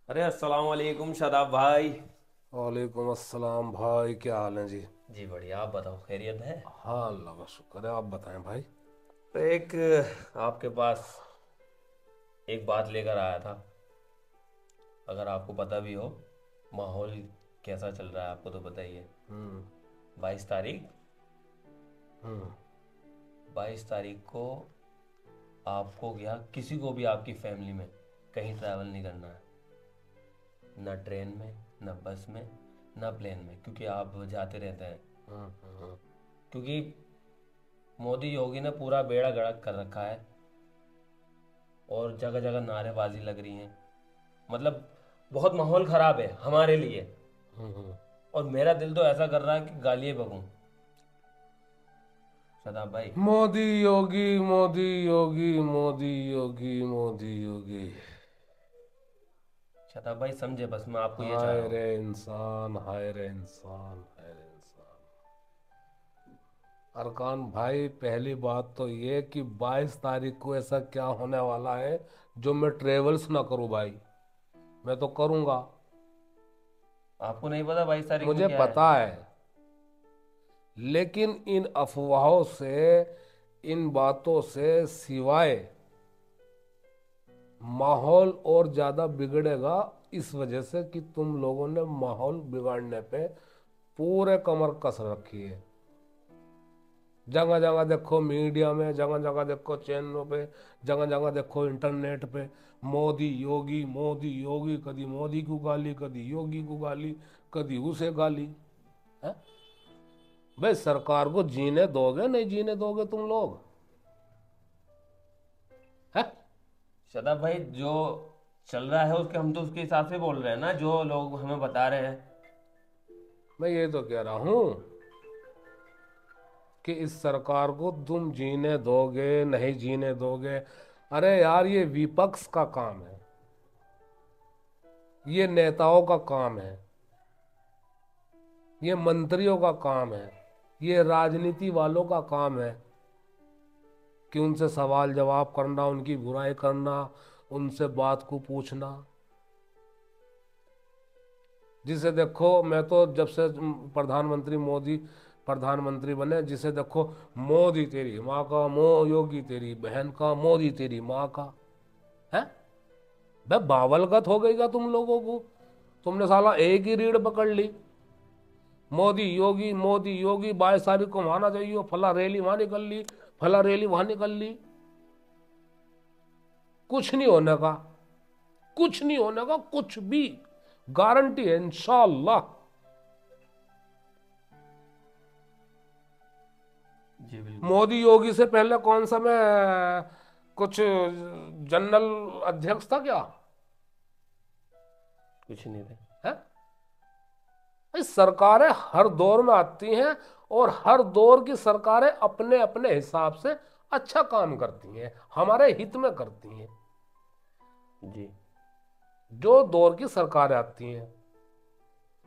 अरे अस्सलाम वालेकुम शादाब भाई। वालेकुम अस्सलाम भाई, क्या हाल है जी। जी बढ़िया, आप बताओ खैरियत है। हाँ, अल्लाह का शुक्र है। आप बताएं भाई। तो एक आपके पास एक बात लेकर आया था। अगर आपको पता भी हो माहौल कैसा चल रहा है, आपको तो पता ही है। हम्म। 22 तारीख, हम्म। 22 तारीख को आपको क्या किसी को भी आपकी फैमिली में कहीं ट्रैवल नहीं करना है। ना ट्रेन में, ना बस में, ना प्लेन में, क्योंकि आप जाते रहते हैं। हम्म। हम्म। क्योंकि मोदी योगी ने पूरा बेड़ा गर्क कर रखा है और जगह जगह नारेबाजी लग रही हैं। मतलब बहुत माहौल ख़राब है हमारे लिए। हम्म। और मेरा दिल तो ऐसा कर रहा है कि गालियाँ बकूं। शदाब भाई। मोदी योगी, मोदी योगी, मोदी योगी, मोदी योगी। शदाब भाई समझे, बस मैं आपको ये चाह हाय रहा रे हूँ। इंसान, हाय रे इंसान, हाय रे इंसान। अरकान भाई, पहली बात तो ये कि 22 तारीख को ऐसा क्या होने वाला है जो मैं ट्रेवल्स ना करूं भाई। मैं तो करूंगा। आपको नहीं पता 22 तारीख को मुझे क्या है? पता है। लेकिन इन अफवाहों से, इन बातों से सिवाय माहौल और ज्यादा बिगड़ेगा। इस वजह से कि तुम लोगों ने माहौल बिगाड़ने पे पूरे कमर कस रखी है। जगह जगह देखो मीडिया में, जगह जगह देखो चैनलों पे, जगह जगह देखो इंटरनेट पे, मोदी योगी, मोदी योगी। कभी मोदी को गाली, कभी योगी को गाली, कभी उसे गाली। है भाई, सरकार को जीने दोगे नहीं जीने दोगे तुम लोग? है। शदाब भाई, जो चल रहा है उसके हम तो उसके हिसाब से बोल रहे हैं ना, जो लोग हमें बता रहे हैं। मैं ये तो कह रहा हूं कि इस सरकार को तुम जीने दोगे नहीं जीने दोगे। अरे यार, ये विपक्ष का काम है, ये नेताओं का काम है, ये मंत्रियों का काम है, ये राजनीति वालों का काम है कि उनसे सवाल जवाब करना, उनकी बुराई करना, उनसे बात को पूछना। जिसे देखो, मैं तो जब से प्रधानमंत्री मोदी प्रधानमंत्री बने, जिसे देखो मोदी तेरी माँ का, योगी तेरी बहन का, मोदी तेरी माँ का। है बे, बावलगत हो गई का तुम लोगों को? तुमने साला एक ही रीढ़ पकड़ ली। मोदी योगी, मोदी योगी। 22 तारीख को वहां जाइयो, फला रैली वहां निकल ली, फला रैली वहां निकल ली। कुछ नहीं होने का, कुछ नहीं होने का, कुछ भी गारंटी है इंशाल्लाह। जी बिल्कुल। मोदी योगी से पहले कौन सा मैं कुछ जनरल अध्यक्ष था क्या? कुछ नहीं थे। है। इस सरकारें हर दौर में आती हैं और हर दौर की सरकारें अपने अपने हिसाब से अच्छा काम करती हैं, हमारे हित में करती हैं। जी जो दौर की सरकारें आती हैं,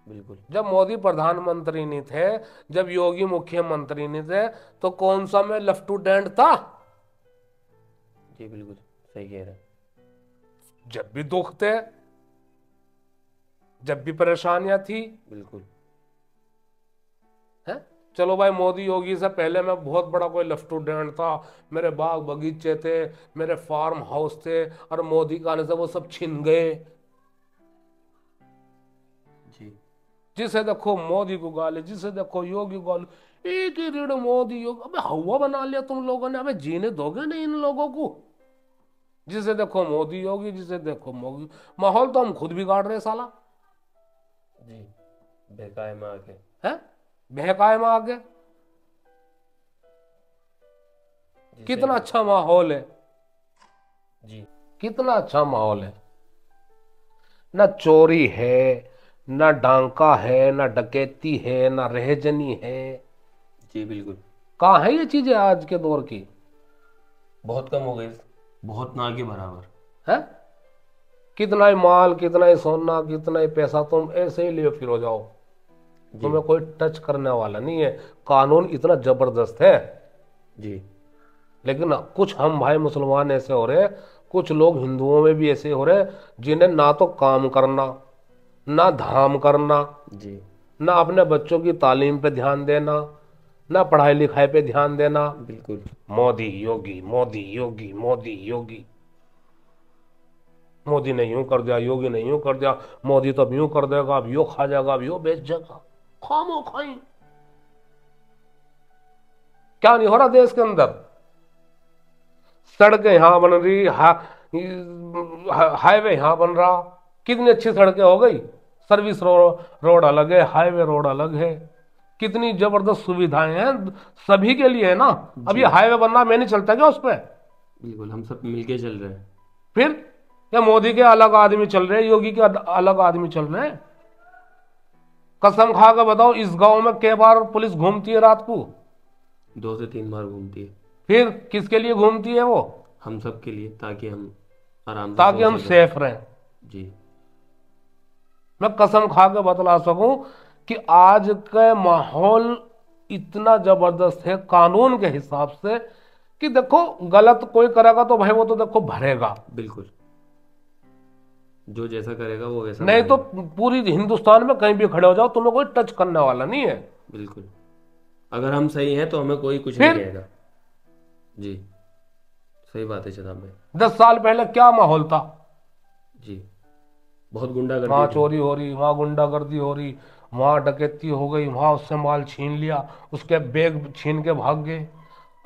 बिल्कुल। जब मोदी प्रधानमंत्री नहीं थे, जब योगी मुख्यमंत्री नहीं थे, तो कौन सा में लेफ्टिनेंट था? जी बिल्कुल सही कह रहे हैं। जब भी दुख थे, जब भी परेशानियां थी। बिल्कुल। है। चलो भाई, मोदी योगी से पहले मैं बहुत बड़ा कोई लेफ्टिनेंट था, मेरे बाग बगीचे थे, मेरे फार्म हाउस थे, और मोदी के आने से वो सब छिन गए। जी जिसे देखो मोदी को गाली, जिसे देखो योगी को गाली। एक ही रीढ़ मोदी योगी। अबे हवा बना लिया तुम लोगों ने। अबे जीने दोगे नहीं इन लोगों को? जिसे देखो मोदी योगी, जिसे देखो मोदी। माहौल तो हम खुद बिगाड़ रहे हैं साला। जी। बेकाय में आके। है। बहकाए में आगे। जी सही कितना बोल। अच्छा माहौल है, जी कितना अच्छा माहौल है। ना चोरी है, ना डांका है, ना डकैती है, ना रेहजनी है। जी बिल्कुल। कहाँ है ये चीजें आज के दौर की? बहुत कम हो गई। बहुत ना के बराबर। है। कितना ही माल, कितना ही सोना, कितना ही पैसा तुम ऐसे ही लिए फिर हो जाओ, जी तुम्हें कोई टच करने वाला नहीं है। कानून इतना जबरदस्त है। जी। लेकिन कुछ हम भाई मुसलमान ऐसे हो रहे हैं, कुछ लोग हिंदुओं में भी ऐसे हो रहे हैं जिन्हें ना तो काम करना, ना धाम करना, जी ना अपने बच्चों की तालीम पे ध्यान देना, ना पढ़ाई लिखाई पे ध्यान देना। बिल्कुल। मोदी योगी, मोदी योगी, मोदी योगी। मोदी ने यूं कर दिया, योगी ने यूं कर दिया, मोदी तो अब यूं कर देगा, अब यो खा जाएगा, अब यो बेच जाएगा। खामो खाई क्या नहीं हो रहा देश के अंदर। सड़कें यहां बन रही, हाईवे यहां बन रहा, कितनी अच्छी सड़कें हो गई। सर्विस रोड अलग है, हाईवे रोड अलग है, कितनी जबरदस्त सुविधाएं हैं सभी के लिए है ना। अब ये हाईवे बनना, मैं नहीं चलता क्या उस पर? बिल्कुल, हम सब मिलके चल रहे हैं। फिर या मोदी के अलग आदमी चल रहे हैं, योगी के अलग आदमी चल रहे हैं? कसम खा के बताओ, इस गांव में कई बार पुलिस घूमती है रात को? 2 से 3 बार घूमती है। फिर किसके लिए घूमती है वो? हम सब के लिए, ताकि हम आराम से ताकि सो हम सकें। सेफ रहें। जी मैं कसम खा के बतला सकूं कि आज का माहौल इतना जबरदस्त है कानून के हिसाब से कि देखो, गलत कोई करेगा तो भाई वो तो देखो भरेगा, बिल्कुल, जो जैसा करेगा वो वैसा नहीं तो भरेगा। पूरी हिंदुस्तान में कहीं भी खड़े हो जाओ, तुम्हें कोई टच करने वाला नहीं है। बिल्कुल, अगर हम सही हैं तो हमें कोई कुछ नहीं फिर कहेगा। जी सही बात है जनाब भाई। 10 साल पहले क्या माहौल था? जी बहुत गुंडागर्दी वहां थी। चोरी हो रही, वहां गुंडागर्दी हो रही, वहां डकैती हो गई, वहां उससे माल छीन लिया, उसके बैग छीन के भाग गए।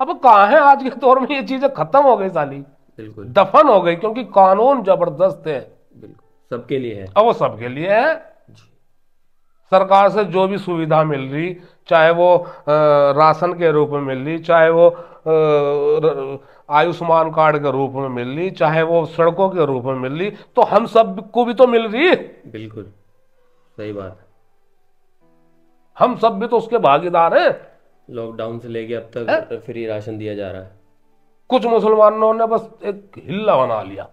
अब कहाँ है आज के दौर में? ये चीजें खत्म हो गई साली, बिल्कुल दफन हो गई, क्योंकि कानून जबरदस्त है। बिल्कुल, सबके लिए है। अब वो सबके लिए है। जी सरकार से जो भी सुविधा मिल रही, चाहे वो राशन के रूप में मिल रही, चाहे वो आयुष्मान कार्ड के रूप में मिल रही, चाहे वो सड़कों के रूप में मिल रही, तो हम सब को भी तो मिल रही है। बिल्कुल सही बात है। हम सब भी तो उसके भागीदार हैं। लॉकडाउन से लेके अब है? तक फ्री राशन दिया जा रहा है। कुछ मुसलमानों ने बस एक हिल्ला बना लिया,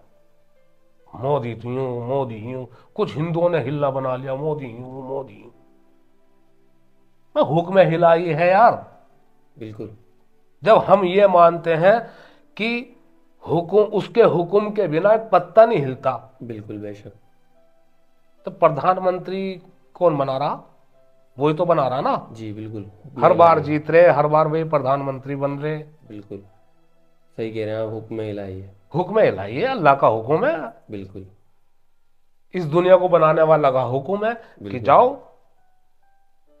मोदी यूं, मोदी यूं। कुछ हिंदुओं ने हिल्ला बना लिया, मोदी यूं, मोदी यूं। मैं हुक्म हिलाई है यार। बिल्कुल जब हम ये मानते हैं कि हुकुम, उसके हुक्म के बिना एक पत्ता नहीं हिलता, बिल्कुल बेशक। तो प्रधानमंत्री कौन बना रहा? वही तो बना रहा ना। जी बिल्कुल, हर बार जीत रहे, हर बार वही प्रधानमंत्री बन रहे। बिल्कुल सही कह रहे हैं आप, हुक्म इलाही है। हुक्म हिलाई है, अल्लाह का हुक्म है। बिल्कुल इस दुनिया को बनाने वाला का हुक्म है कि बिल्कुल। जाओ,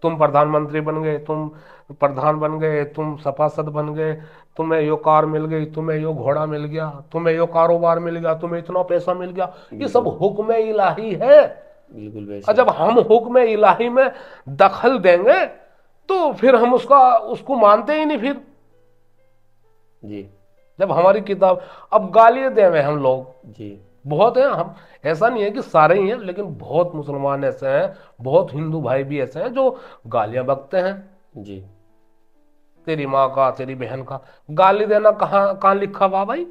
तुम प्रधानमंत्री बन गए, तुम प्रधान बन गए, तुम सभासद बन गए, तुम्हें यो कार मिल गई, तुम्हें यो घोड़ा मिल गया, तुम्हें यो कारोबार मिल गया, तुम्हें इतना पैसा मिल गया। ये सब हुक्म इलाही है। बिल्कुल और बेशक। जब हम हुक्म इलाही में दखल देंगे तो फिर हम उसको मानते ही नहीं। फिर जी जब हमारी किताब, अब गालियां दे हुए हम लोग जी बहुत हैं, हम ऐसा नहीं है कि सारे ही हैं, लेकिन बहुत मुसलमान ऐसे हैं, बहुत हिंदू भाई भी ऐसे हैं जो गालियां बकते हैं। जी तेरी माँ का, तेरी बहन का गाली देना कहाँ लिखा हुआ भाई?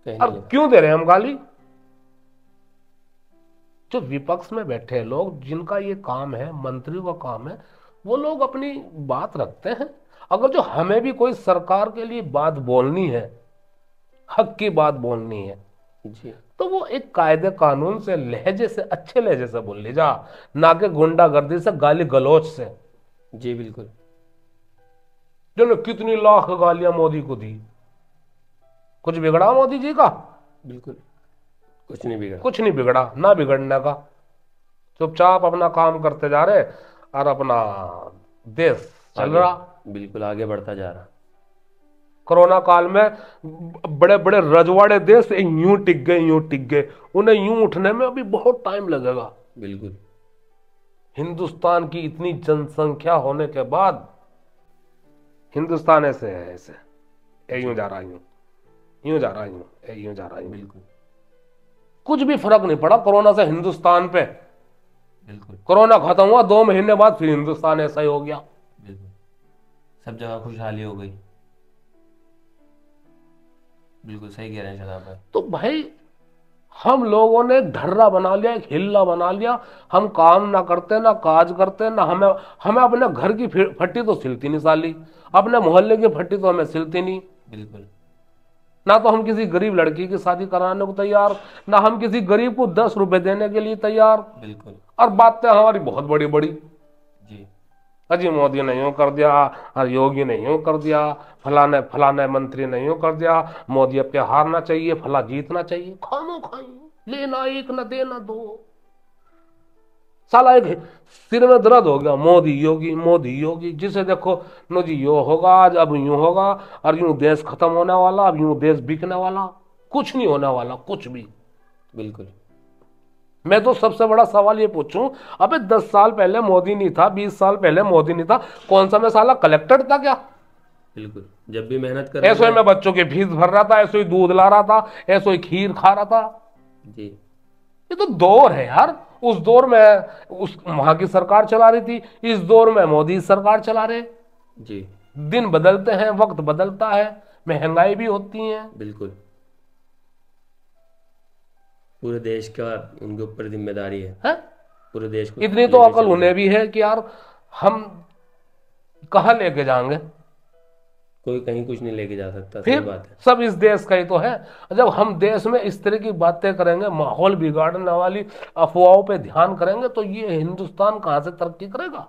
कहीं और नहीं लिखा। क्यों दे रहे हैं हम गाली? जो विपक्ष में बैठे लोग, जिनका ये काम है, मंत्रियों का काम है, वो लोग अपनी बात रखते हैं। अगर जो हमें भी कोई सरकार के लिए बात बोलनी है, हक की बात बोलनी है, जी तो वो एक कायदे कानून से, लहजे से, अच्छे लहजे से बोल ली जा, ना कि गुंडागर्दी से, गाली गलौज से। जी बिल्कुल। जिन्होंने कितनी लाख गालियां मोदी को दी, कुछ बिगड़ा मोदी जी का? बिल्कुल कुछ नहीं बिगड़ा। कुछ नहीं बिगड़ा, ना बिगड़ने का। चुपचाप अपना काम करते जा रहे और अपना देश चल रहा। बिल्कुल आगे बढ़ता जा रहा। कोरोना काल में बड़े बड़े रजवाड़े देश यूं टिक गए, यूं टिक गए। उन्हें यूं उठने में अभी बहुत टाइम लगेगा। बिल्कुल हिंदुस्तान की इतनी जनसंख्या होने के बाद हिंदुस्तान ऐसे है, ऐसे यूं जा रहा, यूं जा रहा, यूं जा रहा। बिल्कुल कुछ भी फर्क नहीं पड़ा कोरोना से हिंदुस्तान पे। बिल्कुल कोरोना खत्म हुआ 2 महीने बाद फिर हिंदुस्तान ऐसा ही हो गया। बिल्कुल सब जगह खुशहाली हो गई। बिल्कुल सही कह रहे हैं जनाब भाई। तो भाई हम लोगों ने एक ढर्रा बना लिया, एक हिल्ला बना लिया। हम काम ना करते, ना काज करते, ना हमें अपने घर की फट्टी तो सिलती नहीं साली, अपने मोहल्ले की फट्टी तो हमें सिलती नहीं। बिल्कुल ना तो हम किसी गरीब लड़की की शादी कराने को तैयार, ना हम किसी गरीब को 10 रुपए देने के लिए तैयार। बिल्कुल और बातें हमारी बहुत बड़ी बड़ी, जी। अजी मोदी ने यूं कर दिया, और योगी ने यूं कर दिया, फलाने फलाने मंत्री ने यूं कर दिया, मोदी अब के हारना चाहिए, फला जीतना चाहिए। खानो खाई, लेना एक न देना दो। साला एक सिर में दर्द हो गया, मोदी योगी, जिसे देखो नो जी यो होगा आज, अब यूं होगा, और यूं देश खत्म होने वाला, अब यूं देश बिकने वाला। कुछ नहीं होने वाला, कुछ भी। बिल्कुल। मैं तो सबसे बड़ा सवाल ये पूछूं, अबे 10 साल पहले मोदी नहीं था, 20 साल पहले मोदी नहीं था, कौन सा मैं साला कलेक्टर था क्या? बिल्कुल, जब भी मेहनत कर ऐसे ही मैं बच्चों की फीस भर रहा था, ऐसे ही दूध ला रहा था, ऐसे ही खीर खा रहा था। जी। ये तो दौर है यार। उस दौर में उस वहां की सरकार चला रही थी, इस दौर में मोदी सरकार चला रहे। जी। दिन बदलते हैं, वक्त बदलता है, महंगाई भी होती है। बिल्कुल, पूरे देश का उनके ऊपर जिम्मेदारी है, पूरे देश को इतनी तो लेके अकल चलना। उन्हें भी है कि यार हम कहाँ लेके जाएंगे, कोई कहीं कुछ नहीं लेके जा सकता। सही फिर बात है। सब इस देश का ही तो है। जब हम देश में इस तरह की बातें करेंगे, माहौल बिगाड़ने वाली अफवाहों पे ध्यान करेंगे, तो ये हिंदुस्तान कहां से तरक्की करेगा?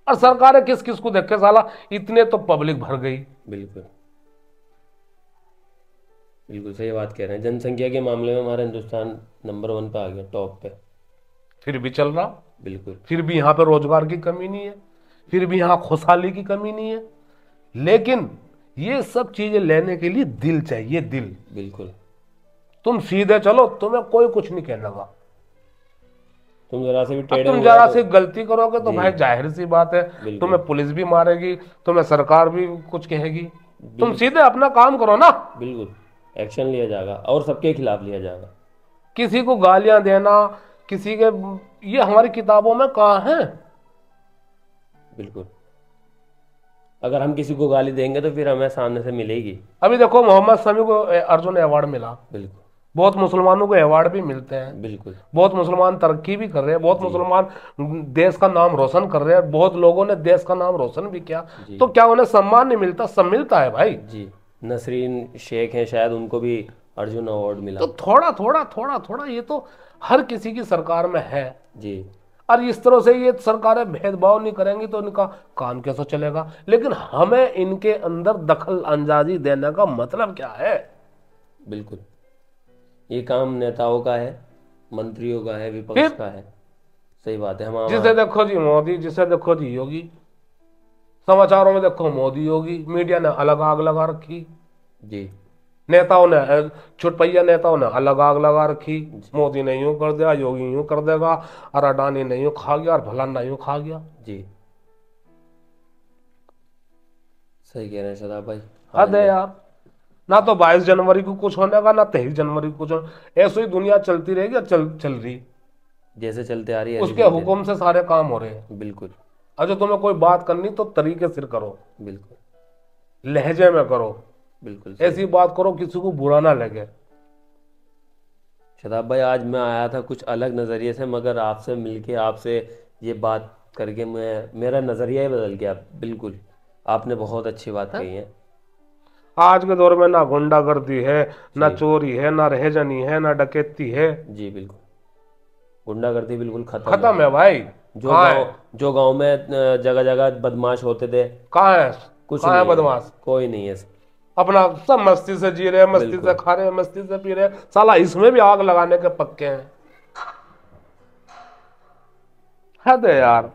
और सरकारें किस किस को देख के साला इतने तो पब्लिक भर गई। बिल्कुल बिल्कुल सही बात कह रहे हैं। जनसंख्या के मामले में हमारा हिंदुस्तान नंबर 1 पे आ गया, टॉप पे। फिर भी चल रहा, बिल्कुल। फिर भी यहाँ पे रोजगार की कमी नहीं है, फिर भी यहाँ खुशहाली की कमी नहीं है। लेकिन ये सब चीजें लेने के लिए दिल चाहिए, दिल। बिल्कुल। तुम सीधे चलो, तुम्हें कोई कुछ नहीं कहने का। तुम जरा से भी अब टेढ़े तुम हो जरा गए सी गलती करोगे तो जी। भाई जाहिर सी बात है, बिल्कुल। तुम्हें पुलिस भी मारेगी, तुम्हें सरकार भी कुछ कहेगी। तुम बिल्कुल। सीधे अपना काम करो ना। बिल्कुल, एक्शन लिया जाएगा और सबके खिलाफ लिया जाएगा। किसी को गालियां देना, किसी के, ये हमारी किताबों में कहाँ है? बिल्कुल, अगर हम किसी को गाली देंगे तो फिर हमें सामने से मिलेगी। अभी देखो मोहम्मद शमी को अर्जुन अवार्ड मिला। बिल्कुल। बहुत मुसलमानों को अवार्ड भी मिलते हैं। बिल्कुल। बहुत मुसलमान तरक्की भी कर रहे हैं, बहुत मुसलमान देश का नाम रोशन कर रहे हैं, बहुत लोगों ने देश का नाम रोशन भी किया। जी। तो क्या उन्हें सम्मान नहीं मिलता? सब मिलता है भाई। जी, नसरीन शेख हैं शायद, उनको भी अर्जुन अवार्ड मिला। तो थोड़ा थोड़ा थोड़ा थोड़ा ये तो हर किसी की सरकार में है। जी। और इस तरह से ये सरकारें भेदभाव नहीं करेंगी तो इनका काम कैसे चलेगा? लेकिन हमें इनके अंदर दखल अंदाजी देने का मतलब क्या है? बिल्कुल, ये काम नेताओं का है, मंत्रियों का है, विपक्ष फिर? का है। सही बात है। हम जिसे देखो जी मोदी, जिसे देखो जी योगी, समाचारों में देखो मोदी योगी, मीडिया ने अलग आग लगा रखी, जी। नेताओं ने, चुटपैया नेताओं ने अलग आग लगा रखी। मोदी ने यूं कर दिया, योगी यूं कर देगा, और अडानी ने यूं खा गया, और फलाना यूं खा गया। जी, सही कह रहे हैं शदाब भाई। हद है यार। ना तो 22 जनवरी को कुछ होने का, ना 23 जनवरी को कुछ। ऐसे ही दुनिया चलती रहेगी, और चल रही, जैसे चलते आ रही है उसके हुक्म से सारे काम हो रहे हैं। बिल्कुल। अगर तुम्हें कोई बात करनी तो तरीके से करो, बिल्कुल। लहजे में करो, बिल्कुल ऐसी बात करो किसी को बुरा ना लगे। शदाब भाई, आज मैं आया था कुछ अलग नज़रिए से, मगर आपसे मिलके, आपसे ये बात करके मेरा नज़रिया ही बदल गया। बिल्कुल, आपने बहुत अच्छी बात कही है। आज के दौर में ना गुंडागर्दी है, ना चोरी है, ना रहजनी है, ना डकैती है। जी बिल्कुल, गुंडागर्दी बिल्कुल खत्म है भाई। जो गांव में जगह जगह बदमाश होते थे, कहाँ है? कुछ कहाँ नहीं है बदमाश? कोई नहीं है। अपना सब मस्ती से जी रहे हैं, मस्ती से खा रहे हैं, मस्ती से पी रहे हैं। साला इसमें भी आग लगाने के पक्के हैं। हद है यार।